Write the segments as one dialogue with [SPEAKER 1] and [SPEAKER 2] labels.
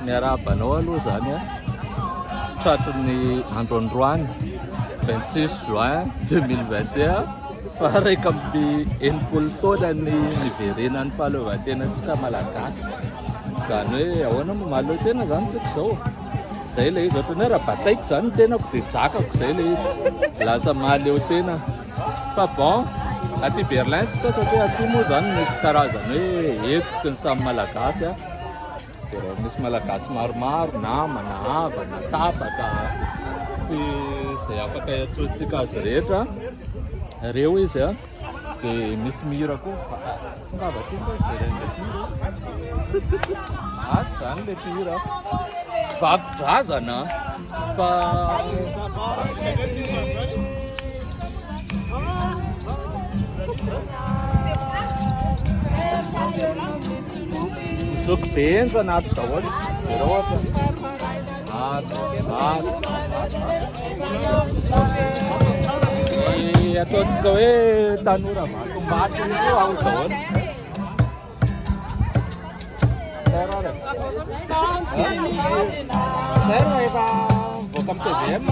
[SPEAKER 1] Miarabanao aloha zany a traton'ny androandroany 26 juin 2021 fa raika amby enimpolo taona ny niverenan'ny fahaleovantenantsika malagasy. Zany hoe ahoana mamaly tena zany tsika zao. Zay le izy ohatra hoe raha bataiko zany ny tenako dia zakako zay le izy lasa mahaleo tena. Fa bon aty Berlin tsika satria aty moa zany misy karazany hoe hetsiky ny samy malagasy a. Misy malagasy maromaro namana, havana, tapaka sy zay afaka iantsoantsika azy rehetra reo izy a. Dia misy mihira koa ngava ty koa jeren'le mpihira aty zany le mpihira tsy vakodrazana fa misoko benjana ato daholo zay ohatra ataontsika hoe tanora vatombaty io ao daholo. Zay rehefa voaka amin'ny TVM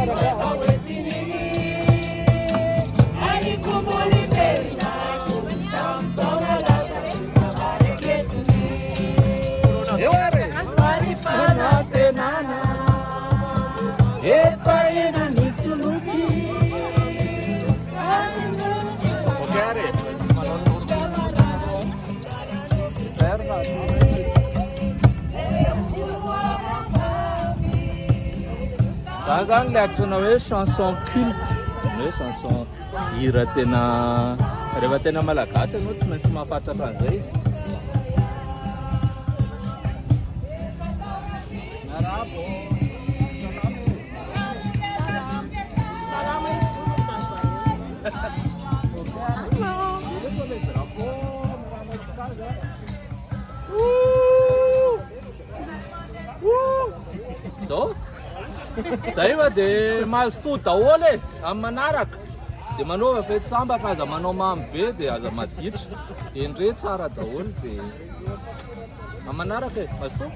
[SPEAKER 1] eo ary fanatenana efa ena mitsoloky. Zany zany le antsoina hoe chanson culte, hoe chanson hira tena rehefa tena malagasy ianao tsy maintsy mahafantatra an'izay. So zay va dia mahazo to daholo e amin'ny manaraka dia manova fety sambatra aza manao mamy be dia aza maditra dia ndre tsara daholo dia amin'ny manaraka e mahazo to.